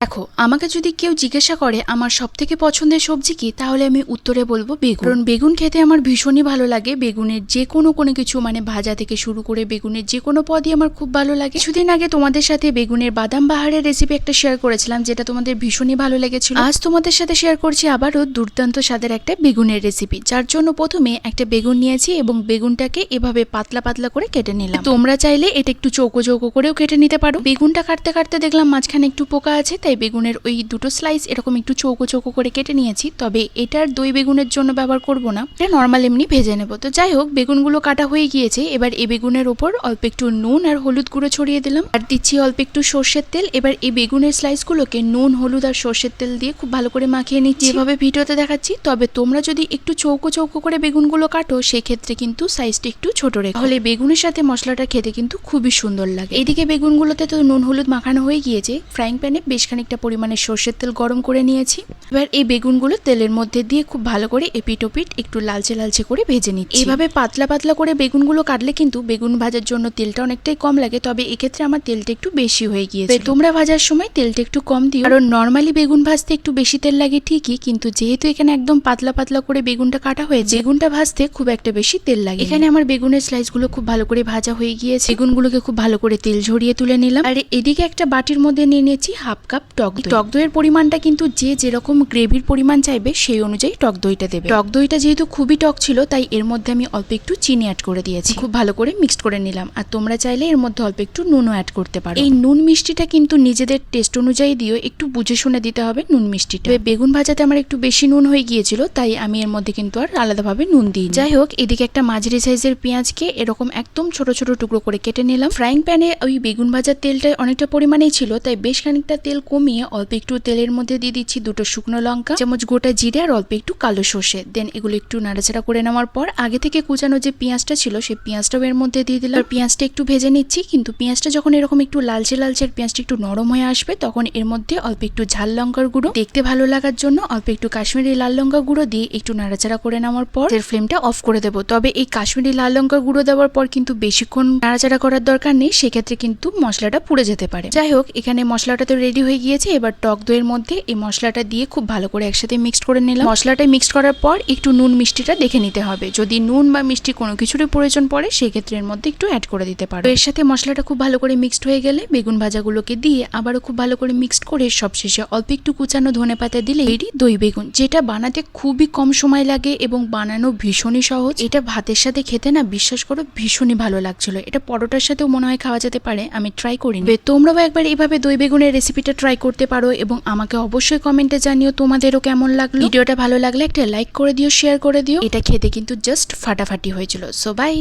দেখো, আমাকে যদি কেউ জিজ্ঞাসা করে আমার সবথেকে পছন্দের সবজি কি, তাহলে আমি উত্তরে বলবো বেগুন। কারণ বেগুন খেতে আমার ভীষণই ভালো লাগে। বেগুনের যে কোনো কিছু মানে ভাজা থেকে শুরু করে বেগুনের যে কোনো পদই আমার খুব ভালো লাগে। কিছুদিন আগে তোমাদের সাথে বেগুনের বাদাম বাহারের রেসিপি একটা শেয়ার করেছিলাম, যেটা তোমাদের ভীষণই ভালো লেগেছিল। আজ তোমাদের সাথে শেয়ার করছি আবারও দুর্দান্ত স্বাদের একটা বেগুনের রেসিপি, যার জন্য প্রথমে একটা বেগুন নিয়েছি এবং বেগুনটাকে এভাবে পাতলা পাতলা করে কেটে নিলাম। তোমরা চাইলে এটা একটু চৌকো চৌকো করেও কেটে নিতে পারো। বেগুনটা কাটতে কাটতে দেখলাম মাঝখানে একটু পোকা আছে, তাই বেগুনের ওই দুটো স্লাইস এরকম একটু চৌকো চৌকো করে কেটে নিয়েছি। তবে এটার দই বেগুনের জন্য ব্যবহার করব না, এটা নর্মাল এমনি ভেজে নেব। তো যাই হোক, বেগুনগুলো কাটা হয়ে গিয়েছে। এবার এই বেগুনের ওপর অল্প একটু নুন আর হলুদ গুঁড়ো ছড়িয়ে দিলাম, আর দিচ্ছি অল্প একটু সর্ষের তেল। এবার এই বেগুনের স্লাইসগুলোকে নুন, হলুদ আর সর্ষের তেল দিয়ে খুব ভালো করে মাখিয়ে নিচ্ছি, যেভাবে ভিডিওতে দেখাচ্ছি। তবে তোমরা যদি একটু চৌকো চৌকো করে বেগুনগুলো কাটো, সেক্ষেত্রে কিন্তু সাইজটা একটু ছোট রেখো, তাহলে বেগুনের সাথে মশলাটা খেতে কিন্তু খুবই সুন্দর লাগে। এদিকে বেগুনগুলোতে তো নুন হলুদ মাখানো হয়ে গিয়েছে। ফ্রাইং প্যানে বেশ খানিকটা পরিমাণে সর্ষের তেল গরম করে নিয়েছি। এবার এই বেগুনগুলো তেলের মধ্যে দিয়ে খুব ভালো করে এপিট ওপিট একটু লালচে লালচে করে ভেজে নিচ্ছি। এইভাবে পাতলা পাতলা করে বেগুনগুলো কাটলে কিন্তু বেগুন ভাজার জন্য তেলটা অনেকটাই কম লাগে। তবে এক্ষেত্রে আমার তেলটা একটু বেশি হয়ে গিয়েছে। তোমরা ভাজার সময় তেলটা একটু কম দিও, কারণ নর্মালি বেগুন ভাজতে একটু বেশি তেল লাগে ঠিকই, কিন্তু যেহেতু এখানে একদম পাতলা পাতলা করে বেগুনটা কাটা হয়েছে, বেগুনটা ভাজতে খুব একটা বেশি তেল লাগে। এখানে আমার বেগুনের স্লাইসগুলো খুব ভালো করে ভাজা হয়ে গিয়েছে। বেগুনগুলোকে খুব ভালো করে তেল ঝরিয়ে তুলে নিলাম। আর এদিকে একটা বাটির মধ্যে নিয়ে নিয়েছি হাফ কাপ টক দই। টক দইয়ের পরিমাণটা কিন্তু যে যেরকম গ্রেভির পরিমাণ চাইবে সেই অনুযায়ী টক দইটা দেবে। টক দইটা যেহেতু খুবই টক ছিল, তাই এর মধ্যে আমি অল্প একটু চিনি অ্যাড করে দিয়েছি। খুব ভালো করে মিক্সড করে নিলাম। আর তোমরা চাইলে এর মধ্যে অল্প একটু নুনও অ্যাড করতে পারো। এই নুন মিষ্টিটা কিন্তু নিজেদের টেস্ট অনুযায়ী দিও, একটু বুঝে শুনে দিতে হবে নুন মিষ্টিটা। বেগুন ভাজাতে আমার একটু বেশি নুন হয়ে গিয়েছিল, তাই আমি এর মধ্যে কিন্তু আর আলাদাভাবে নুন দিই। যাই হোক, এদিকে একটা মাঝারি সাইজের পেঁয়াজকে এরকম একদম ছোট ছোট টুকরো করে কেটে নিলাম। ফ্রাইং প্যানে ওই বেগুন ভাজার তেলটা অনেকটা পরিমাণেই ছিল, তাই বেশ খানিকটা তেল কমিয়ে অল্প একটু তেলের মধ্যে দিয়ে দিচ্ছি দুটো শুকনো লঙ্কা, চামচ গোটা জিরে আর অল্প একটু কালো সর্ষে। দেন এগুলো একটু নাড়াচাড়া করে নেওয়ার পর আগে থেকে কুচানো যে পেঁয়াজটা ছিল সেই পেঁয়াজটাও এর মধ্যে দিয়ে দিলাম। পেঁয়াজটা একটু ভেজে নিচ্ছি, কিন্তু পেঁয়াজটা যখন এরকম একটু লালচে লালচে পেঁয়াজটা একটু নরম হয়ে আসবে, তখন এর মধ্যে অল্প একটু ঝাল লঙ্কার গুঁড়ো, দেখতে ভালো লাগার জন্য অল্প একটু কাশ্মীরি লাল লঙ্কা গুঁড়ো দিয়ে একটু নাড়াচাড়া করে নেওয়ার পর এর ফ্লেমটা অফ করে দেবো। তবে এই কাশ্মীরি লাল লঙ্কা গুঁড়ো দেওয়ার পর কিন্তু বেশিক্ষণ নাড়াচাড়া করার দরকার নেই, সেক্ষেত্রে কিন্তু মশলাটা পুড়ে যেতে পারে। যাই হোক, এখানে মশলাটা তো রেডি হয়ে গিয়েছে। এবার টক দইয়ের মধ্যে এই মশলাটা দিয়ে খুব ভালো করে একসাথে মিক্সড করে নিলাম। মশলাটা মিক্সড করার পর একটু নুন মিষ্টিটা দেখে নিতে হবে। যদি নুন বা মিষ্টি কোনো কিছুরই প্রয়োজন পড়ে, সেক্ষেত্রে এর মধ্যে একটু অ্যাড করে দিতে পারো। এর সাথে মশলাটা খুব ভালো করে মিক্সড হয়ে গেলে বেগুন ভাজাগুলোকে দিয়ে আবারও খুব ভালো করে মিক্সড করে সবশেষে অল্প একটু কুচানো ধনেপাতা দিলে এটি দই বেগুন, যেটা বানাতে খুবই কম সময় লাগে এবং বানানো ভীষণই সহজ। এটা ভাতের সাথে খেতে না, বিশ্বাস করো, ভীষণই ভালো লাগছিল। এটা পরোটার সাথেও মনে হয় খাওয়া যেতে পারে। আমি ট্রাই করিনি, তোমরাও একবার এইভাবে দই বেগুনের রেসিপিটা ট্রাই করতে পারো এবং আমাকে অবশ্যই কমেন্টে জানিও তোমাদেরও কেমন লাগলো। ভিডিওটা ভালো লাগলে একটা লাইক করে দিও, শেয়ার করে দিও। এটা খেতে কিন্তু জাস্ট ফাটাফাটি হয়েছিল। So by.